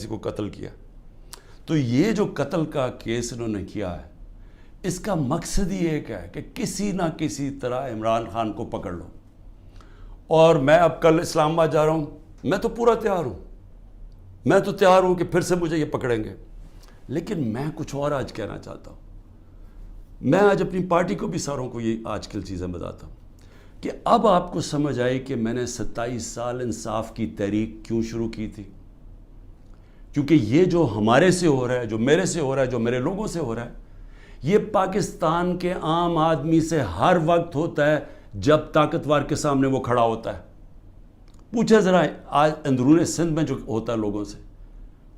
کسی کو قتل کیا. تو یہ جو قتل کا کیس انہوں نے کیا ہے اس کا مقصد ہی ایک ہے کہ کسی نہ کسی طرح عمران خان کو پکڑ لو. اور میں اب کل اسلام آباد جا رہا ہوں, میں تو پورا تیار ہوں, میں تو تیار ہوں کہ پھر سے مجھے یہ پکڑیں گے. لیکن میں کچھ اور آج کہنا چاہتا ہوں. میں آج اپنی پارٹی کو بھی ساروں کو یہ آج کل چیزیں بتاتا ہوں کہ اب آپ کو سمجھ آئی کہ میں نے 27 سال انصاف کی تحریک کیوں شروع کی تھی. کیونکہ یہ جو ہمارے سے ہو رہا ہے, جو میرے سے ہو رہا ہے, جو میرے لوگوں سے ہو رہا ہے, یہ پاکستان کے عام آدمی سے ہر وقت ہوتا ہے جب طاقتور کے سامنے وہ کھڑا ہوتا ہے. پوچھے ذرا آج اندرون سندھ میں جو ہوتا ہے لوگوں سے,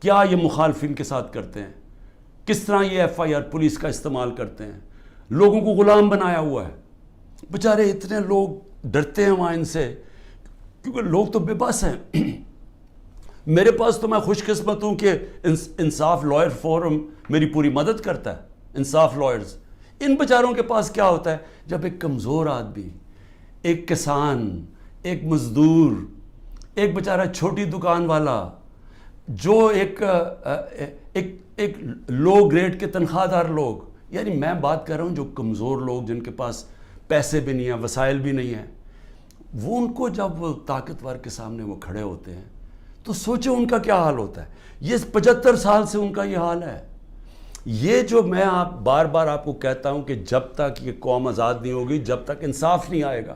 کیا یہ مخالفین کے ساتھ کرتے ہیں, کس طرح یہ ایف آئی آر پولیس کا استعمال کرتے ہیں, لوگوں کو غلام بنایا ہوا ہے. بیچارے اتنے لوگ ڈرتے ہیں وہاں ان سے, کیونکہ لوگ تو بے بس ہیں. میرے پاس تو میں خوش قسمت ہوں کہ انصاف لائر فورم میری پوری مدد کرتا ہے, انصاف لائرز. ان بیچاروں کے پاس کیا ہوتا ہے, جب ایک کمزور آدمی, ایک کسان, ایک مزدور, ایک بیچارہ چھوٹی دکان والا, جو ایک لو گریڈ کے تنخواہ دار لوگ, یعنی میں بات کر رہا ہوں جو کمزور لوگ جن کے پاس پیسے بھی نہیں ہیں, وسائل بھی نہیں ہیں, وہ ان کو جب وہ طاقتور کے سامنے وہ کھڑے ہوتے ہیں تو سوچیں ان کا کیا حال ہوتا ہے. یہ 75 سال سے ان کا یہ حال ہے. یہ جو میں بار بار آپ کو کہتا ہوں کہ جب تک یہ قوم آزاد نہیں ہوگی, جب تک انصاف نہیں آئے گا,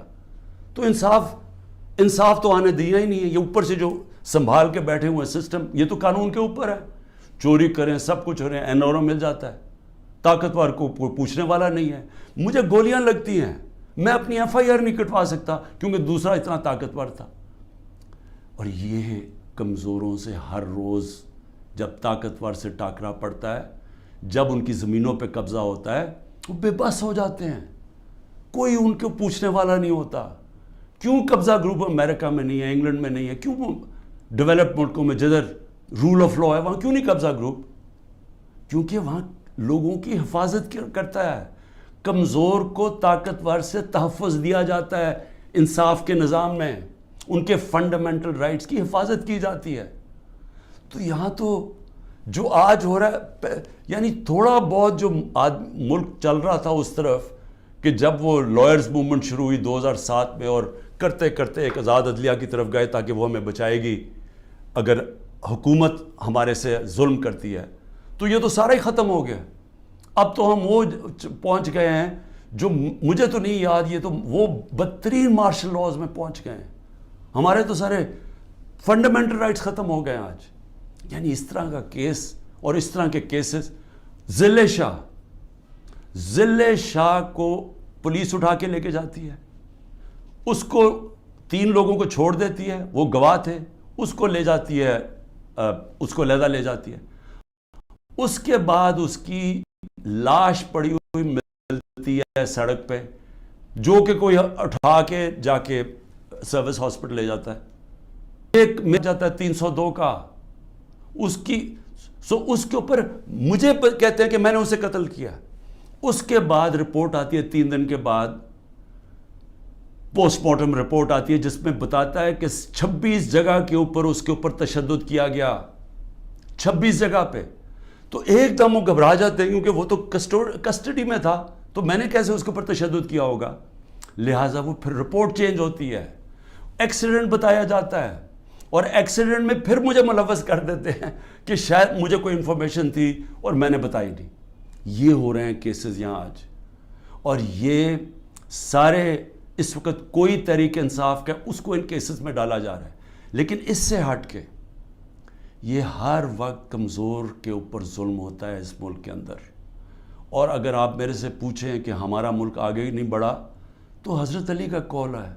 تو انصاف تو آنے دیا ہی نہیں ہے. یہ اوپر سے جو سنبھال کے بیٹھے ہوئے سسٹم, یہ تو قانون کے اوپر ہے. چوری کریں, سب کچھ ہو رہے ہیں, NRO مل جاتا ہے, طاقتور کو پوچھنے والا نہیں ہے. مجھے گولیاں لگتی ہیں, میں اپنی FIR نہیں کٹوا سکتا کیونکہ دوسرا اتنا طاقتور تھا. اور یہ کمزوروں سے ہر روز جب طاقتور سے ٹاکرا پڑتا ہے, جب ان کی زمینوں پہ قبضہ ہوتا ہے, وہ بے بس ہو جاتے ہیں. کوئی ان کو پوچھنے والا نہیں ہوتا. کیوں قبضہ گروپ امریکہ میں نہیں ہے, انگلینڈ میں نہیں ہے, کیوں ڈیولپ ملکوں میں جدھر رول آف لا ہے وہاں کیوں نہیں قبضہ گروپ؟ کیونکہ وہاں لوگوں کی حفاظت کرتا ہے. کمزور کو طاقتور سے تحفظ دیا جاتا ہے. انصاف کے نظام میں ان کے فنڈامنٹل رائٹس کی حفاظت کی جاتی ہے. تو یہاں تو جو آج ہو رہا ہے, یعنی تھوڑا بہت جو ملک چل رہا تھا اس طرف کہ جب وہ لائرز موومنٹ شروع ہوئی 2007 میں, اور کرتے کرتے ایک آزاد عدلیہ کی طرف گئے تاکہ وہ ہمیں بچائے گی اگر حکومت ہمارے سے ظلم کرتی ہے, تو یہ تو سارا ہی ختم ہو گیا. اب تو ہم وہ پہنچ گئے ہیں جو مجھے تو نہیں یاد, یہ تو وہ بدترین مارشل لاز میں پہنچ گئے ہیں. ہمارے تو سارے فنڈامنٹل رائٹس ختم ہو گئے ہیں آج. یعنی اس طرح کا کیس اور اس طرح کے کیسز, ضلع شاہ کو پولیس اٹھا کے لے کے جاتی ہے, اس کو 3 لوگوں کو چھوڑ دیتی ہے, وہ گواہ تھے, اس کو لے جاتی ہے, اس کو علیحدہ لے جاتی ہے. اس کے بعد اس کی لاش پڑی ہوئی ملتی ہے سڑک پہ, جو کہ کوئی اٹھا کے جا کے سروس ہاسپٹل لے جاتا ہے. ایک مل جاتا ہے 302 کا, اس کے اوپر مجھے کہتے ہیں کہ میں نے اسے قتل کیا. اس کے بعد رپورٹ آتی ہے 3 دن کے بعد, پوسٹ مارٹم رپورٹ آتی ہے جس میں بتاتا ہے کہ 26 جگہ کے اوپر اس کے اوپر تشدد کیا گیا, 26 جگہ پہ. تو ایک دم وہ گھبرا جاتے ہیں کیونکہ وہ تو کسٹڈی میں تھا, تو میں نے کیسے اس کے اوپر تشدد کیا ہوگا. لہٰذا وہ پھر رپورٹ چینج ہوتی ہے, ایکسیڈنٹ بتایا جاتا ہے, اور ایکسیڈنٹ میں پھر مجھے ملوث کر دیتے ہیں کہ شاید مجھے کوئی انفارمیشن تھی اور میں نے بتائی نہیں. یہ ہو رہے ہیں کیسز یہاں آج, اور یہ سارے اس وقت کوئی تحریک انصاف کا اس کو ان کیسز میں ڈالا جا رہا ہے. لیکن اس سے ہٹ کے یہ ہر وقت کمزور کے اوپر ظلم ہوتا ہے اس ملک کے اندر. اور اگر آپ میرے سے پوچھیں کہ ہمارا ملک آگے ہی نہیں بڑھا, تو حضرت علی کا قول ہے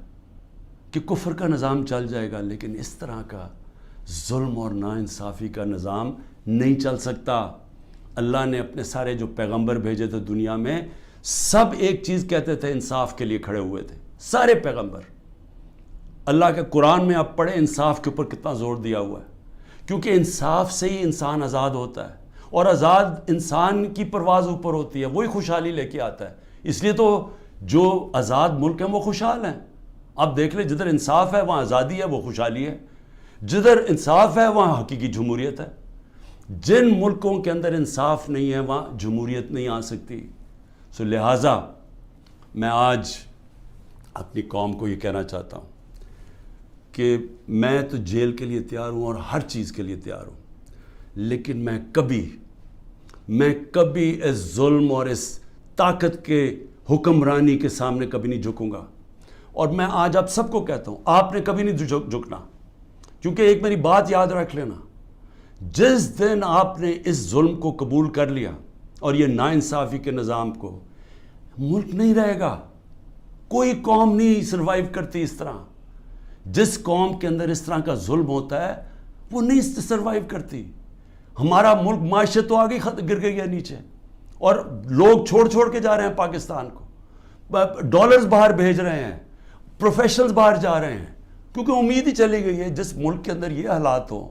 کہ کفر کا نظام چل جائے گا, لیکن اس طرح کا ظلم اور ناانصافی کا نظام نہیں چل سکتا. اللہ نے اپنے سارے جو پیغمبر بھیجے تھے دنیا میں, سب ایک چیز کہتے تھے, انصاف کے لیے کھڑے ہوئے تھے سارے پیغمبر. اللہ کے قرآن میں آپ پڑھیں انصاف کے اوپر کتنا زور دیا ہوا ہے, کیونکہ انصاف سے ہی انسان آزاد ہوتا ہے, اور آزاد انسان کی پرواز اوپر ہوتی ہے, وہی خوشحالی لے کے آتا ہے. اس لیے تو جو آزاد ملک ہیں وہ خوشحال ہیں. آپ دیکھ لیں, جدھر انصاف ہے وہاں آزادی ہے, وہ خوشحالی ہے. جدھر انصاف ہے وہاں حقیقی جمہوریت ہے. جن ملکوں کے اندر انصاف نہیں ہے وہاں جمہوریت نہیں آ سکتی. سو لہٰذا میں آج اپنی قوم کو یہ کہنا چاہتا ہوں کہ میں تو جیل کے لیے تیار ہوں اور ہر چیز کے لیے تیار ہوں, لیکن میں کبھی اس ظلم اور اس طاقت کے حکمرانی کے سامنے کبھی نہیں جھکوں گا. اور میں آج آپ سب کو کہتا ہوں, آپ نے کبھی نہیں جھکنا, کیونکہ ایک میری بات یاد رکھ لینا, جس دن آپ نے اس ظلم کو قبول کر لیا اور یہ ناانصافی کے نظام کو, ملک نہیں رہے گا. کوئی قوم نہیں سروائیو کرتی اس طرح. جس قوم کے اندر اس طرح کا ظلم ہوتا ہے وہ نہیں سروائیو کرتی. ہمارا ملک معیشت تو آگے گر گئی ہے نیچے, اور لوگ چھوڑ کے جا رہے ہیں پاکستان کو, ڈالرز باہر بھیج رہے ہیں, پروفیشنلز باہر جا رہے ہیں, کیونکہ امید ہی چلی گئی ہے جس ملک کے اندر یہ حالات ہوں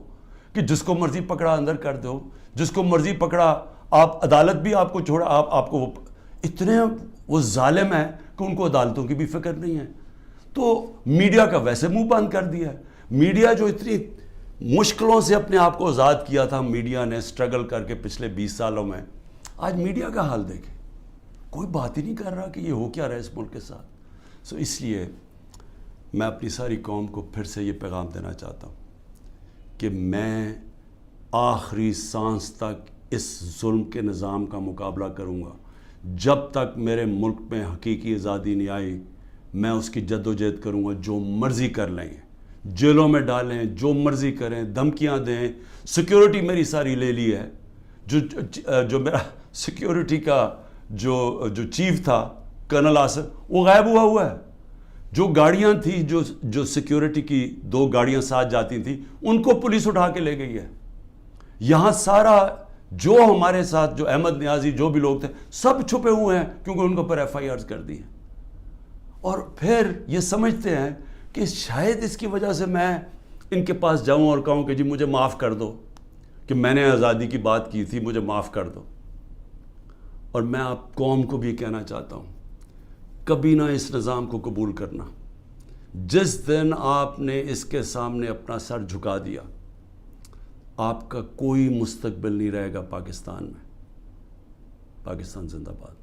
کہ جس کو مرضی پکڑا اندر کر دو, جس کو مرضی پکڑا آپ, عدالت بھی آپ کو چھوڑا, آپ کو اتنے وہ ظالم ہیں کہ ان کو عدالتوں کی بھی فکر نہیں ہے. تو میڈیا کا ویسے منہ بند کر دیا ہے. میڈیا جو اتنی مشکلوں سے اپنے آپ کو آزاد کیا تھا میڈیا نے اسٹرگل کر کے پچھلے 20 سالوں میں, آج میڈیا کا حال دیکھیں, کوئی بات ہی نہیں کر رہا کہ یہ ہو کیا رہا ہے اس ملک کے ساتھ. سو اس لیے میں اپنی ساری قوم کو پھر سے یہ پیغام دینا چاہتا ہوں کہ میں آخری سانس تک اس ظلم کے نظام کا مقابلہ کروں گا. جب تک میرے ملک میں حقیقی آزادی نہیں آئی میں اس کی جد و جہد کروں گا. جو مرضی کر لیں, جیلوں میں ڈالیں, جو مرضی کریں, دھمکیاں دیں. سیکیورٹی میری ساری لے لی ہے. جو میرا سیکیورٹی کا جو چیف تھا کرنل آصف, وہ غائب ہوا ہے. جو گاڑیاں تھیں, جو سیکیورٹی کی 2 گاڑیاں ساتھ جاتی تھیں, ان کو پولیس اٹھا کے لے گئی ہے. یہاں سارا جو ہمارے ساتھ جو احمد نیازی جو بھی لوگ تھے سب چھپے ہوئے ہیں کیونکہ ان کے اوپر FIRs کر دی ہیں. اور پھر یہ سمجھتے ہیں کہ شاید اس کی وجہ سے میں ان کے پاس جاؤں اور کہوں کہ جی مجھے معاف کر دو کہ میں نے آزادی کی بات کی تھی, مجھے معاف کر دو. اور میں آپ قوم کو بھی کہنا چاہتا ہوں, کبھی نہ اس نظام کو قبول کرنا. جس دن آپ نے اس کے سامنے اپنا سر جھکا دیا, آپ کا کوئی مستقبل نہیں رہے گا پاکستان میں. پاکستان زندہ باد.